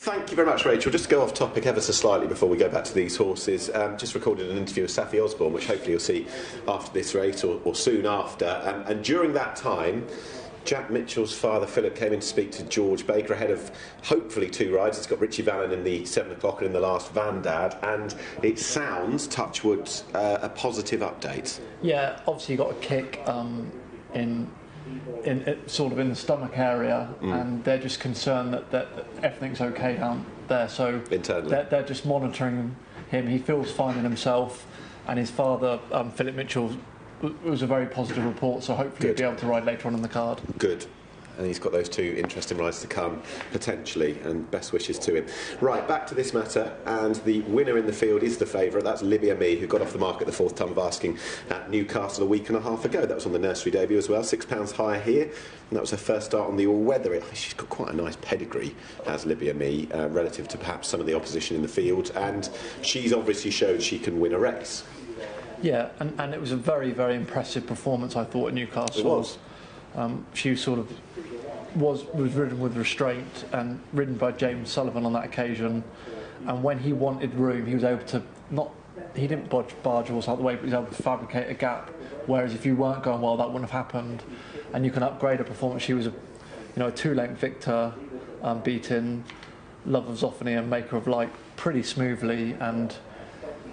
Thank you very much, Rachel. Just to go off topic ever so slightly before we go back to these horses, just recorded an interview with Saffie Osborne, which hopefully you'll see after this race or soon after. And during that time, Jack Mitchell's father, Philip, came in to speak to George Baker ahead of hopefully 2 rides. It's got Richie Vallen in the 7 o'clock and in the last Vandad, and it sounds, touch wood, a positive update. Yeah, obviously you got a kick in sort of in the stomach area, and they're just concerned that everything's okay down there. So internally, they're just monitoring him. He feels fine in himself, and his father, Philip Mitchell, was a very positive report. So hopefully he'll be able to ride later on in the card. Good. And he's got those 2 interesting rides to come, potentially, and best wishes to him. Right, back to this matter, and the winner in the field is the favourite. That's Libya Me, who got off the mark at the 4th time of asking at Newcastle a week and a half ago. That was on the nursery debut as well, £6 higher here, and that was her first start on the all-weather. She's got quite a nice pedigree, has Libya Me, relative to perhaps some of the opposition in the field, and she's obviously showed she can win a race. Yeah, and it was a very, very impressive performance, I thought, at Newcastle. It was. She sort of was ridden with restraint and ridden by James Sullivan on that occasion, and when he wanted room he was able to he didn't barge horse out the way, but he was able to fabricate a gap, whereas if you weren't going well that wouldn't have happened. And you can upgrade her performance. She was a 2-length victor, beating Love of Zophany and Maker of Light pretty smoothly, and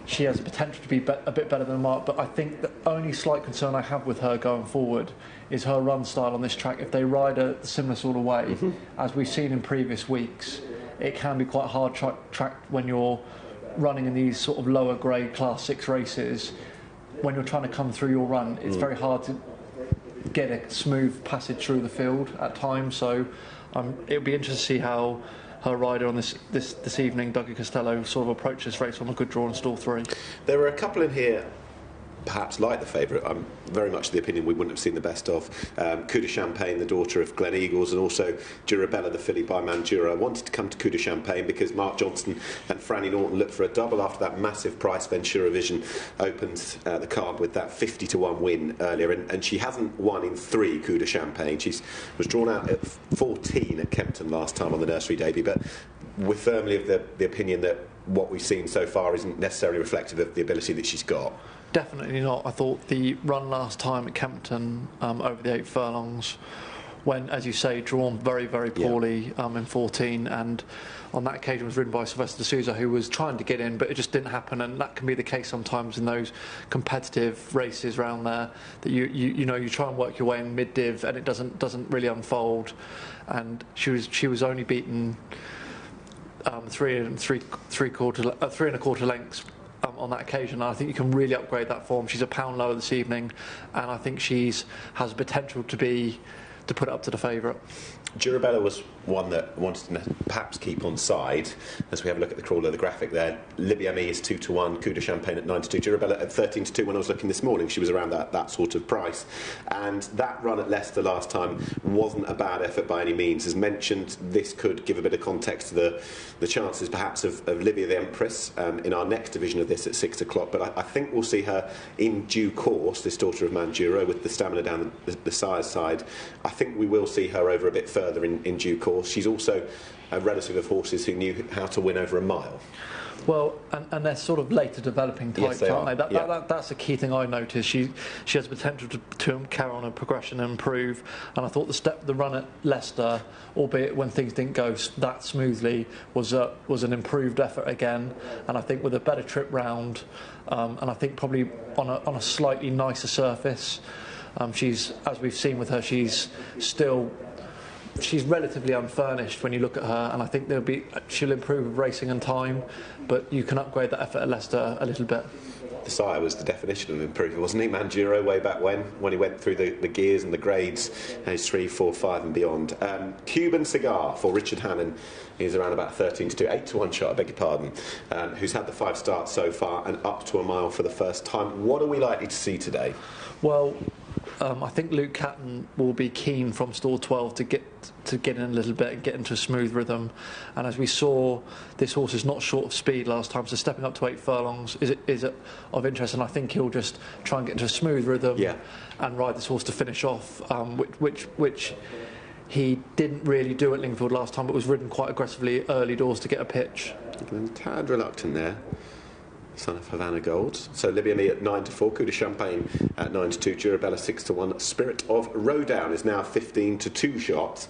she has the potential to be a bit better than Mark. But I think the only slight concern I have with her going forward is her run style on this track. If they ride a similar sort of way, as we've seen in previous weeks, it can be quite a hard track when you're running in these sort of lower grade Class 6 races. When you're trying to come through your run, it's very hard to get a smooth passage through the field at times. So it'll be interesting to see how her rider on this evening, Dougie Costello, sort of approached this race on a good draw in stall 3. There were a couple in here, perhaps like the favourite. I'm very much of the opinion we wouldn't have seen the best of. Coup de Champagne, the daughter of Glen Eagles, and also Durabella, the filly by Mandura. I wanted to come to Coup de Champagne because Mark Johnston and Franny Norton looked for a double after that massive price. Ventura Vision opened the card with that 50-1 win earlier, and she hasn't won in 3 Coup de Champagne. She was drawn out at 14 at Kempton last time on the nursery debut, but we're firmly of the opinion that what we've seen so far isn't necessarily reflective of the ability that she's got. Definitely not. I thought the run last time at Kempton over the 8 furlongs, when, as you say, drawn very, very poorly in 14, and on that occasion was ridden by Sylvester D'Souza, who was trying to get in, but it just didn't happen. And that can be the case sometimes in those competitive races around there, that you try and work your way in mid-div and it doesn't really unfold. And she was only beaten 3 1/4 lengths on that occasion. And I think you can really upgrade that form. She's a pound lower this evening, and I think has potential to put it up to the favourite. Durabella was one that wanted to perhaps keep on side. As we have a look at the crawler, the graphic there, Libya Me is 2-1, Coup de Champagne at 9-2, Durabella at 13-2. When I was looking this morning, she was around that sort of price. And that run at Leicester last time wasn't a bad effort by any means. As mentioned, this could give a bit of context to the chances perhaps of Libya the Empress in our next division of this at 6 o'clock. But I think we'll see her in due course, this daughter of Mandura, with the stamina down the sire's side. I think we will see her over a bit further in due course. She's also a relative of horses who knew how to win over a mile. Well, and they're sort of later developing types, yes, aren't they? Yeah. That's a key thing I noticed. She has potential to carry on a progression and improve. And I thought the run at Leicester, albeit when things didn't go that smoothly, was an improved effort again. And I think with a better trip round, and I think probably on a slightly nicer surface, she's, as we've seen with her, she's relatively unfurnished when you look at her, and I think she'll improve with racing and time, but you can upgrade that effort at Leicester a little bit. The sire was the definition of improvement, wasn't he? Manduro way back when he went through the gears and the grades, age 3, 4, 5 and beyond. Cuban Cigar for Richard Hannon. He's around about 13-2, 8-1 shot, I beg your pardon, who's had the 5 starts so far and up to a mile for the first time. What are we likely to see today? Well, I think Luke Catton will be keen from stall 12 to get in a little bit and get into a smooth rhythm. And as we saw, this horse is not short of speed last time, so stepping up to 8 furlongs is of interest. And I think he'll just try and get into a smooth rhythm and ride this horse to finish off, which he didn't really do at Lingfield last time, but was ridden quite aggressively early doors to get a pitch. And tad reluctant there, son of Havana Gold. So Libya Me at 9-4, Coup de Champagne at 9-2, Durabella 6-1. Spirit of Rowdown is now 15-2 shots.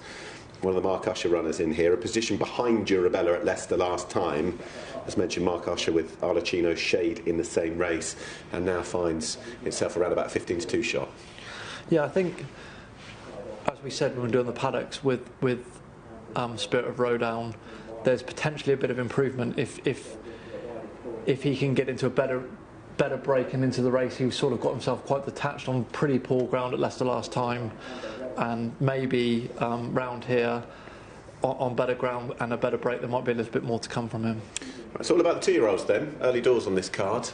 One of the Mark Usher runners in here, a position behind Durabella at Leicester last time. As mentioned, Mark Usher with Arlecchino Shade in the same race, and now finds itself around about 15-2 shot. Yeah, I think, as we said when we were doing the paddocks with Spirit of Rowdown, there's potentially a bit of improvement if he can get into a better break and into the race. He sort of got himself quite detached on pretty poor ground at Leicester last time, and maybe round here on better ground and a better break there might be a little bit more to come from him. Right, it's all about the 2-year-olds then, early doors on this card.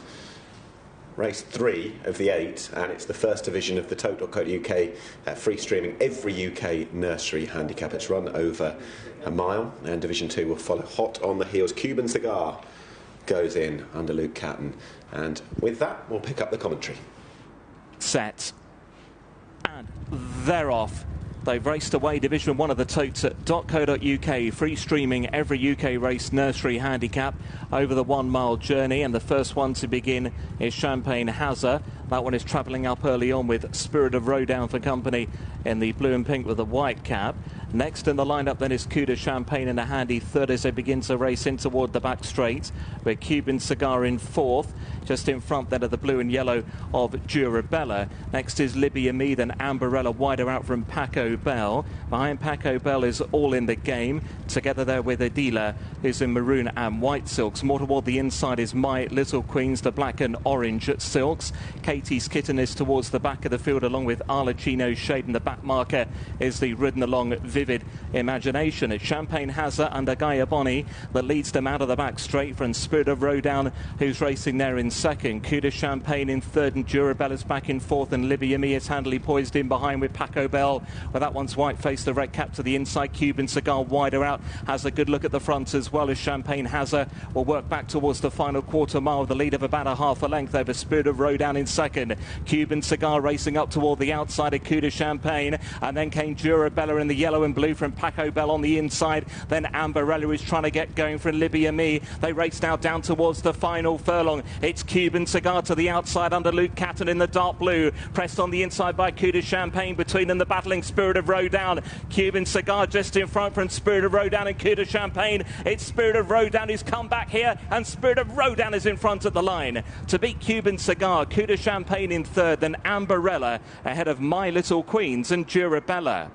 Race 3 of the 8, and it's the first division of the Tote.co.uk free streaming every UK nursery handicap. It's run over a mile, and Division 2 will follow hot on the heels. Cuban Cigar goes in under Luke Catton, and with that we'll pick up the commentary. Set, and they're off. They've raced away Division 1 of the Tote.co.uk, free streaming every UK race nursery handicap over the 1 mile journey, and the first one to begin is Champagne Hazard. That one is travelling up early on with Spirit of Rowdown for company in the blue and pink with the white cap. Next in the lineup then is Coup de Champagne in a handy third as they begin to race in toward the back straight, with Cuban Cigar in fourth, just in front then of the blue and yellow of Durabella. Next is Libya Me, then Amberella wider out from Paco Bell. Behind Paco Bell is All in the Game, together there with Adila, who's in maroon and white silks. More toward the inside is My Little Queens, the black and orange silks. Katie's Kitten is towards the back of the field, along with Arlecchino Shade, and the back marker is the ridden along Vivid Imagination. It's Champagne Hazard under Gaia Bonnie that leads them out of the back straight from Spirit of Rowdown, who's racing there in second. Coup de Champagne in third, and Durabella's back in fourth, and Libya Me is handily poised in behind with Paco Bell. Well, that one's white face, the red cap to the inside. Cuban Cigar wider out, has a good look at the front as well as Champagne Hazard will work back towards the final quarter mile, the lead of about a half a length over Spirit of Rowdown in second. Cuban Cigar racing up toward the outside of Coup de Champagne, and then came Durabella in the yellow and blue from Paco Bell on the inside. Then Amberella is trying to get going from Libya Me. They race now down towards the final furlong. It's Cuban Cigar to the outside under Luke Catton in the dark blue, pressed on the inside by Coup de Champagne. Between them the battling Spirit of Rowdown. Cuban Cigar just in front from Spirit of Rowdown and Coup de Champagne. It's Spirit of Rowdown who's come back here, and Spirit of Rowdown is in front at the line to beat Cuban Cigar. Coup de Champagne in third, then Amberella ahead of My Little Queens and Durabella.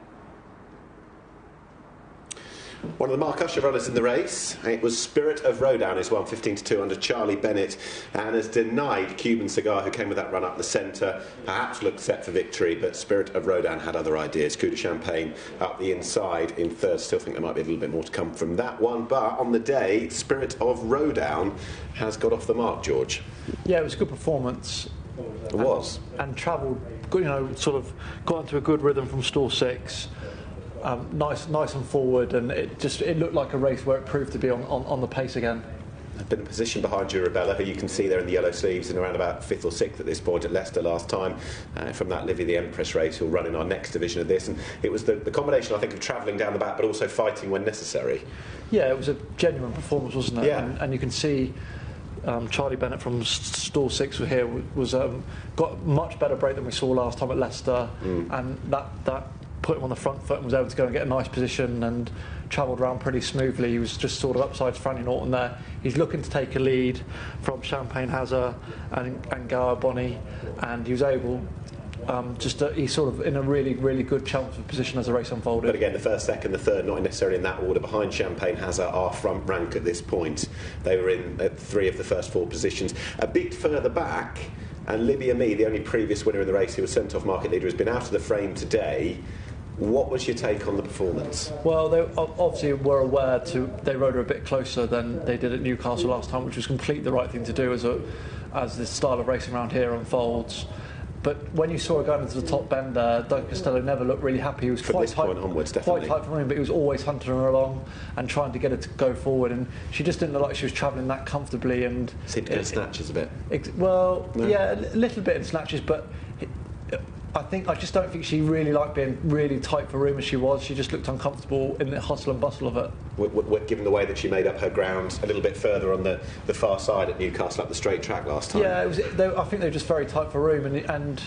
One of the Mark Usher runners in the race, it was Spirit of Rowdown, who's won 15-2 under Charlie Bennett and has denied Cuban Cigar, who came with that run up the centre. Perhaps looked set for victory, but Spirit of Rowdown had other ideas. Coup de Champagne up the inside in third. Still think there might be a little bit more to come from that one, but on the day, Spirit of Rowdown has got off the mark, George. Yeah, it was a good performance. It was. And travelled, you know, sort of got into a good rhythm from stall 6. Nice and forward, and it looked like a race where it proved to be on the pace again. I've been in position behind Durabella, who you can see there in the yellow sleeves, in around about 5th or 6th at this point at Leicester last time, from that Livy the Empress race, who'll run in our next division of this. And it was the combination, I think, of travelling down the back but also fighting when necessary. Yeah, it was a genuine performance, wasn't it? Yeah. And you can see Charlie Bennett from stall 6 here was got much better break than we saw last time at Leicester, and that put him on the front foot and was able to go and get a nice position and travelled around pretty smoothly. He was just sort of upside Franny Norton there. He's looking to take a lead from Champagne Hazard and Gaia Bonnie, and he was able he's sort of in a really, really good Chelmsford position as the race unfolded. But again, the first, second, the third, not necessarily in that order. Behind Champagne Hazard, our front rank at this point. They were in 3 of the first 4 positions. A bit further back, and Libya Me, the only previous winner in the race who was sent off market leader, has been out of the frame today. What was your take on the performance? Well, they obviously were aware they rode her a bit closer than they did at Newcastle last time, which was completely the right thing to do as this style of racing around here unfolds. But when you saw her going into the top bend there, Doug Costello never looked really happy. He was from quite this tight, point onwards, definitely. Quite tight from him, but he was always hunting her along and trying to get her to go forward. And she just didn't look like she was travelling that comfortably. And seemed to get snatches a bit. Yeah, a little bit in snatches, but I just don't think she really liked being really tight for room as she was. She just looked uncomfortable in the hustle and bustle of it. Given the way that she made up her ground a little bit further on the far side at Newcastle up the straight track last time. Yeah, I think they were just very tight for room, and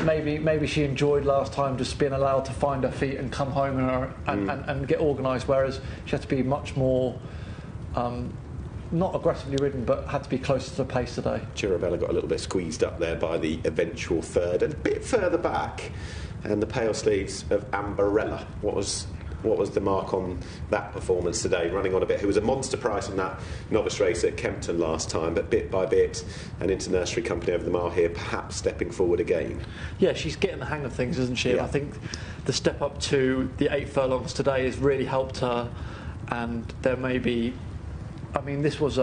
maybe she enjoyed last time just being allowed to find her feet and come home and get organised, whereas she had to be much more. Not aggressively ridden, but had to be closer to the pace today. Girabella got a little bit squeezed up there by the eventual third, and a bit further back, and the pale sleeves of Amberella. What was the mark on that performance today? Running on a bit. Who was a monster price in that novice race at Kempton last time, but bit by bit, and into Nursery Company over the mile here, perhaps stepping forward again. Yeah, she's getting the hang of things, isn't she? Yeah. I think the step up to the 8 furlongs today has really helped her, and there may be. I mean, this was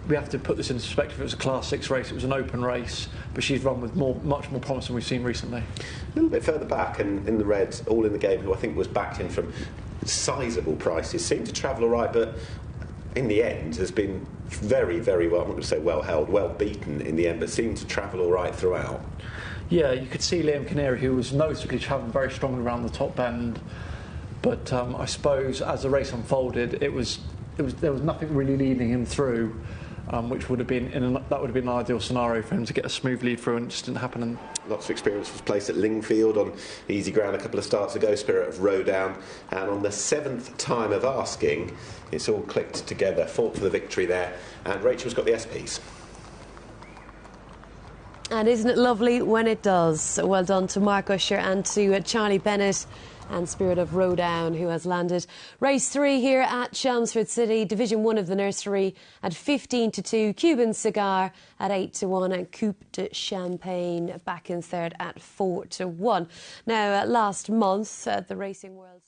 we have to put this in perspective. It was a Class 6 race. It was an open race, but she's run with much more promise than we've seen recently. A little bit further back, and in the red, All in the Game, who I think was backed in from sizable prices, seemed to travel all right, but in the end has been very, very well. I'm not going to say well held, well beaten in the end, but seemed to travel all right throughout. Yeah, you could see Liam Canary, who was noticeably travelling very strongly around the top end, but I suppose as the race unfolded, there was nothing really leading him through, which would have been that would have been an ideal scenario for him to get a smooth lead through, and it just didn't happen. And lots of experience was placed at Lingfield on easy ground a couple of starts ago, Spirit of Rowdown, and on the 7th time of asking, it's all clicked together, fought for the victory there, and Rachel's got the SPs. And isn't it lovely when it does? Well done to Mark Usher and to Charlie Bennett and Spirit of Rowdown, who has landed race 3 here at Chelmsford City. Division 1 of the Nursery at 15-2, Cuban Cigar at 8-1, and Coupe de Champagne back in third at 4-1. Now, last month, the Racing World...